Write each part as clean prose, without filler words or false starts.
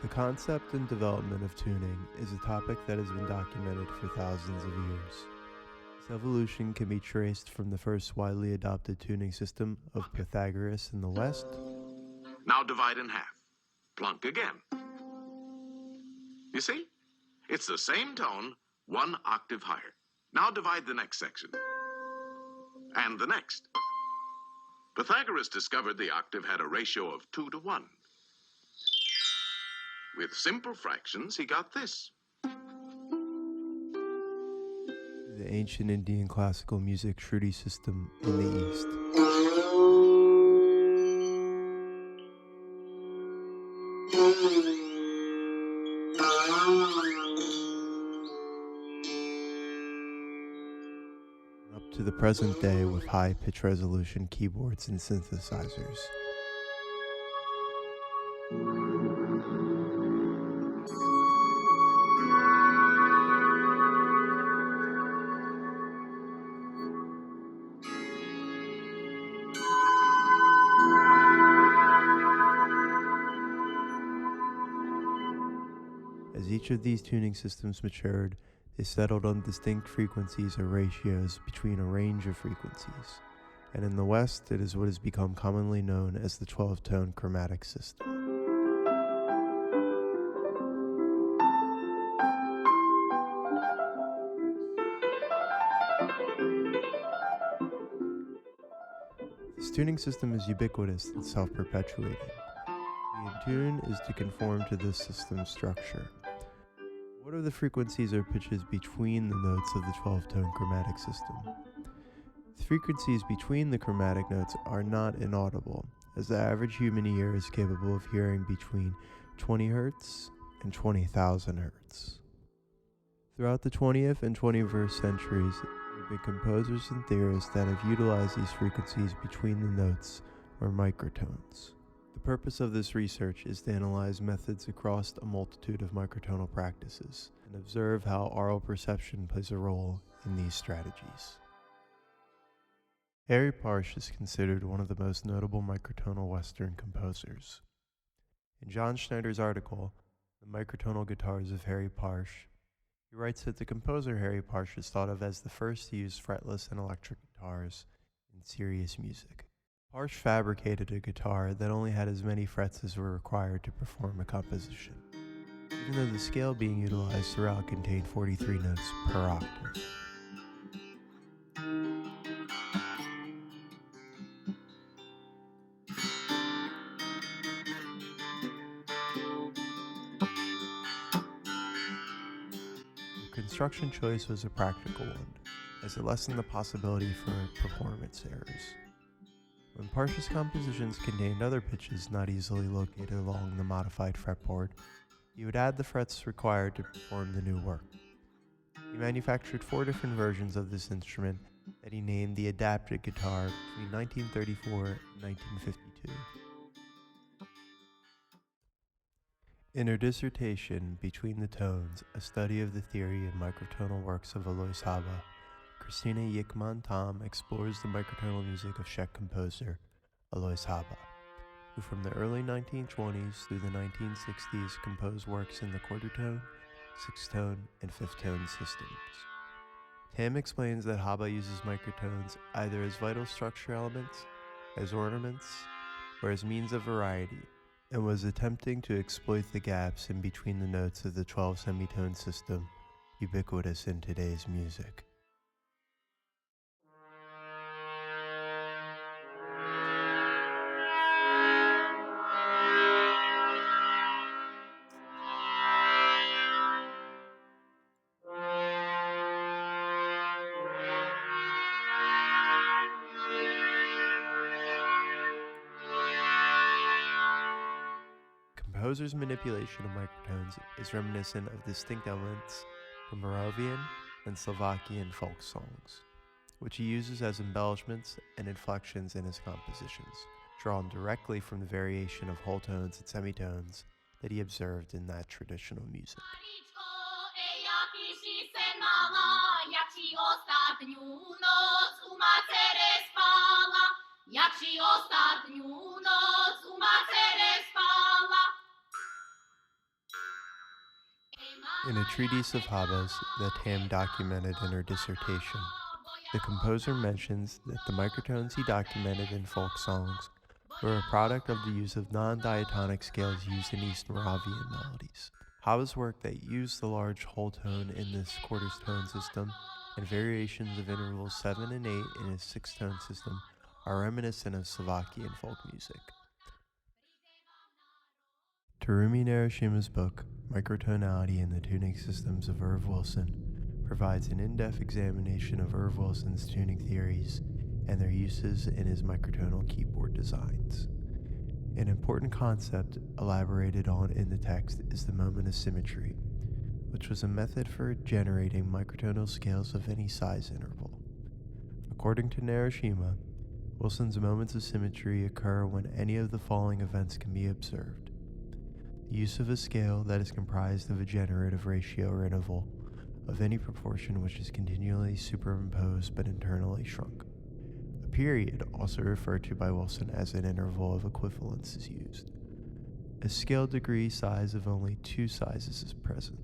The concept and development of tuning is a topic that has been documented for thousands of years. Its evolution can be traced from the first widely adopted tuning system of Pythagoras in the West. Now divide in half. Plunk again. You see? It's the same tone, one octave higher. Now divide the next section. And the next. Pythagoras discovered the octave had a ratio of 2 to 1. With simple fractions, he got this. The ancient Indian classical music Shruti system in the East. Up to the present day with high pitch resolution keyboards and synthesizers. As each of these tuning systems matured, they settled on distinct frequencies or ratios between a range of frequencies, and in the West it is what has become commonly known as the 12-tone chromatic system. This tuning system is ubiquitous and self-perpetuating. To be in tune is to conform to this system's structure. What are the frequencies or pitches between the notes of the 12-tone chromatic system? The frequencies between the chromatic notes are not inaudible, as the average human ear is capable of hearing between 20 Hz and 20,000 Hz. Throughout the 20th and 21st centuries, there have been composers and theorists that have utilized these frequencies between the notes, or microtones. The purpose of this research is to analyze methods across a multitude of microtonal practices and observe how aural perception plays a role in these strategies. Harry Parsh is considered one of the most notable microtonal Western composers. In John Schneider's article, The Microtonal Guitars of Harry Parsh, he writes that the composer Harry Parsh is thought of as the first to use fretless and electric guitars in serious music. Parsh fabricated a guitar that only had as many frets as were required to perform a composition, even though the scale being utilized throughout contained 43 notes per octave. The construction choice was a practical one, as it lessened the possibility for performance errors. When Parsh's compositions contained other pitches not easily located along the modified fretboard, he would add the frets required to perform the new work. He manufactured 4 different versions of this instrument that he named the adapted guitar between 1934 and 1952. In her dissertation, Between the Tones, a study of the theory and microtonal works of Alois Haba, Christina Yickman-Tom explores the microtonal music of Czech composer Alois Haba, who from the early 1920s through the 1960s composed works in the quarter-tone, sixth-tone, and fifth-tone systems. Tam explains that Haba uses microtones either as vital structure elements, as ornaments, or as means of variety, and was attempting to exploit the gaps in between the notes of the 12-semitone system, ubiquitous in today's music. Composer's manipulation of microtones is reminiscent of distinct elements from Moravian and Slovakian folk songs, which he uses as embellishments and inflections in his compositions, drawn directly from the variation of whole tones and semitones that he observed in that traditional music. Jakši ostatnú noc u matere spala, jakši ostatnú noc u matere spala. In a treatise of Habas that Tam documented in her dissertation, the composer mentions that the microtones he documented in folk songs were a product of the use of non-diatonic scales used in East Moravian melodies. Habas' work that used the large whole tone in this quarters tone system and variations of intervals 7 and 8 in his 6-tone system are reminiscent of Slovakian folk music. Terumi Narashima's book, Microtonality and the Tuning Systems of Irv Wilson, provides an in-depth examination of Irv Wilson's tuning theories and their uses in his microtonal keyboard designs. An important concept elaborated on in the text is the moment of symmetry, which was a method for generating microtonal scales of any size interval. According to Narashima, Wilson's moments of symmetry occur when any of the following events can be observed: the use of a scale that is comprised of a generative ratio or interval of any proportion which is continually superimposed but internally shrunk. A period, also referred to by Wilson as an interval of equivalence, is used. A scale degree size of only 2 sizes is present,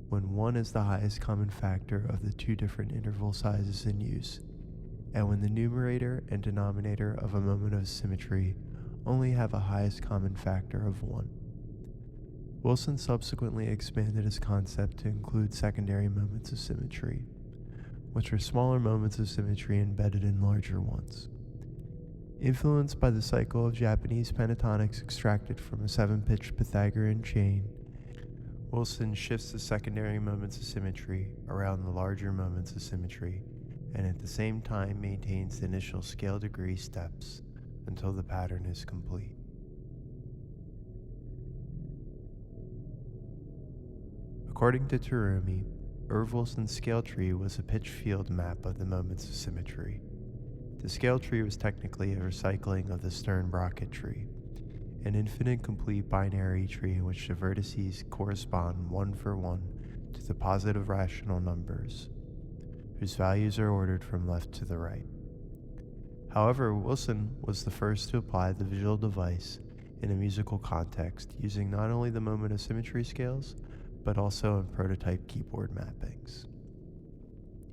when 1 is the highest common factor of the 2 different interval sizes in use, and when the numerator and denominator of a moment of symmetry only have a highest common factor of 1. Wilson subsequently expanded his concept to include secondary moments of symmetry, which are smaller moments of symmetry embedded in larger ones. Influenced by the cycle of Japanese pentatonics extracted from a 7-pitched Pythagorean chain, Wilson shifts the secondary moments of symmetry around the larger moments of symmetry, and at the same time maintains the initial scale degree steps until the pattern is complete. According to Terumi, Irv Wilson's scale tree was a pitch field map of the moments of symmetry. The scale tree was technically a recycling of the Stern-Brockett tree, an infinite complete binary tree in which the vertices correspond 1 for 1 to the positive rational numbers, whose values are ordered from left to the right. However, Wilson was the first to apply the visual device in a musical context, using not only the moment of symmetry scales, but also in prototype keyboard mappings.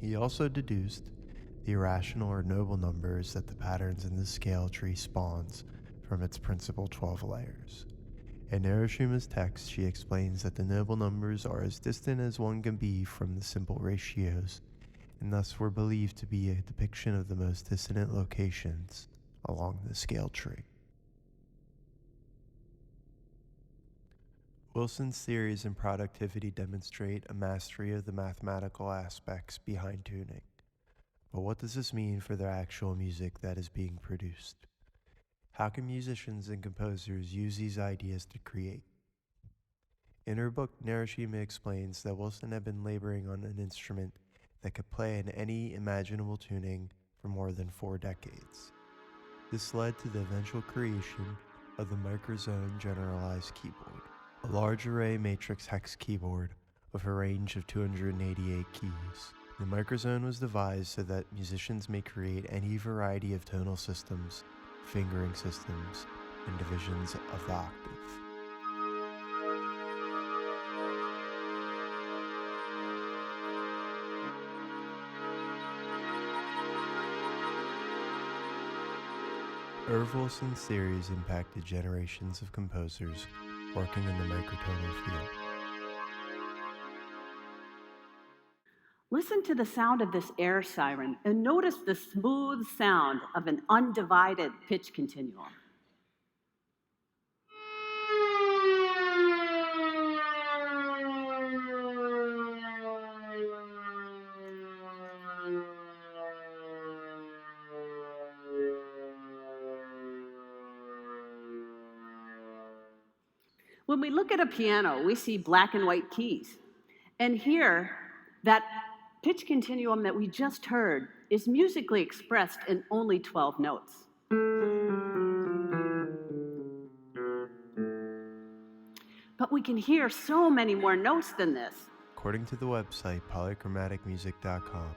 He also deduced the irrational or noble numbers that the patterns in the scale tree spawns from its principal 12 layers. In Narashima's text, she explains that the noble numbers are as distant as one can be from the simple ratios, and thus were believed to be a depiction of the most dissonant locations along the scale tree. Wilson's theories in productivity demonstrate a mastery of the mathematical aspects behind tuning. But what does this mean for the actual music that is being produced? How can musicians and composers use these ideas to create? In her book, Narashima explains that Wilson had been laboring on an instrument that could play in any imaginable tuning for more than 4 decades. This led to the eventual creation of the Microtonality generalized keyboard, a large array matrix hex keyboard with a range of 288 keys. The Microtonality was devised so that musicians may create any variety of tonal systems, fingering systems, and divisions of the octave. Irv Wilson's theories impacted generations of composers working in the microtonal field. Listen to the sound of this air siren and notice the smooth sound of an undivided pitch continuum. When we look at a piano, we see black and white keys. And here, that pitch continuum that we just heard is musically expressed in only 12 notes. But we can hear so many more notes than this. According to the website polychromaticmusic.com,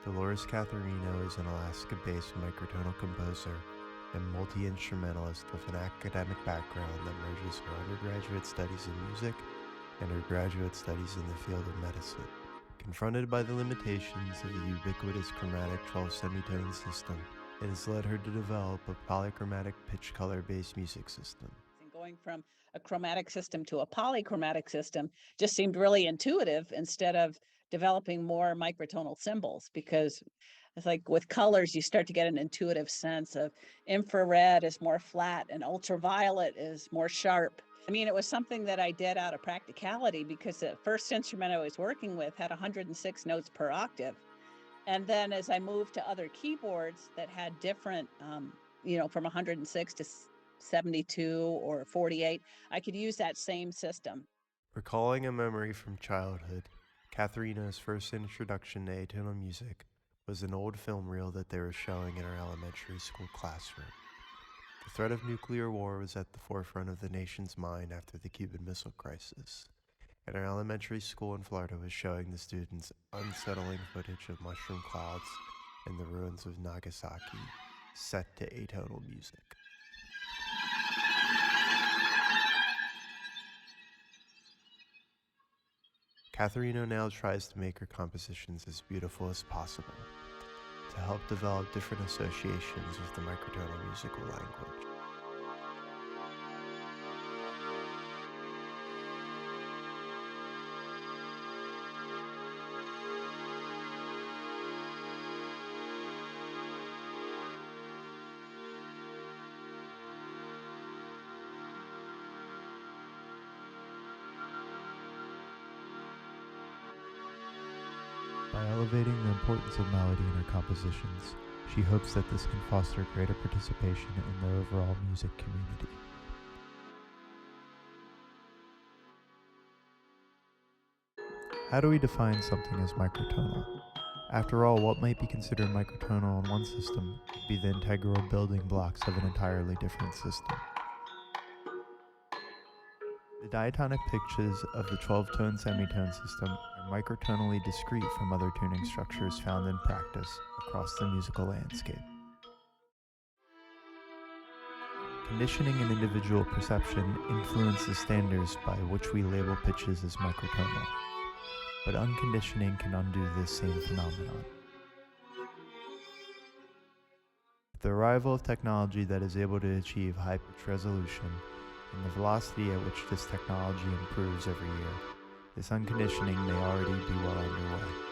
Dolores Catharino is an Alaska-based microtonal composer and multi-instrumentalist with an academic background that merges her undergraduate studies in music and her graduate studies in the field of medicine. Confronted by the limitations of the ubiquitous chromatic 12 semitone system, it has led her to develop a polychromatic pitch color-based music system. Going from a chromatic system to a polychromatic system just seemed really intuitive instead of developing more microtonal symbols, because it's like with colors, you start to get an intuitive sense of infrared is more flat and ultraviolet is more sharp. I mean, it was something that I did out of practicality because the first instrument I was working with had 106 notes per octave. And then as I moved to other keyboards that had different, from 106 to 72 or 48, I could use that same system. Recalling a memory from childhood, Katharina's first introduction to atonal music was an old film reel that they were showing in her elementary school classroom. The threat of nuclear war was at the forefront of the nation's mind after the Cuban Missile Crisis, and her elementary school in Florida was showing the students unsettling footage of mushroom clouds and the ruins of Nagasaki set to atonal music. Katharina now tries to make her compositions as beautiful as possible, to help develop different associations with the microtonal musical language. By elevating the importance of melody in her compositions, she hopes that this can foster greater participation in the overall music community. How do we define something as microtonal? After all, what might be considered microtonal in one system could be the integral building blocks of an entirely different system. The diatonic pitches of the 12-tone semitone system are microtonally discrete from other tuning structures found in practice across the musical landscape. Conditioning and individual perception influence the standards by which we label pitches as microtonal, but unconditioning can undo this same phenomenon. With the arrival of technology that is able to achieve high pitch resolution, and the velocity at which this technology improves every year, this unconditioning may already be well underway.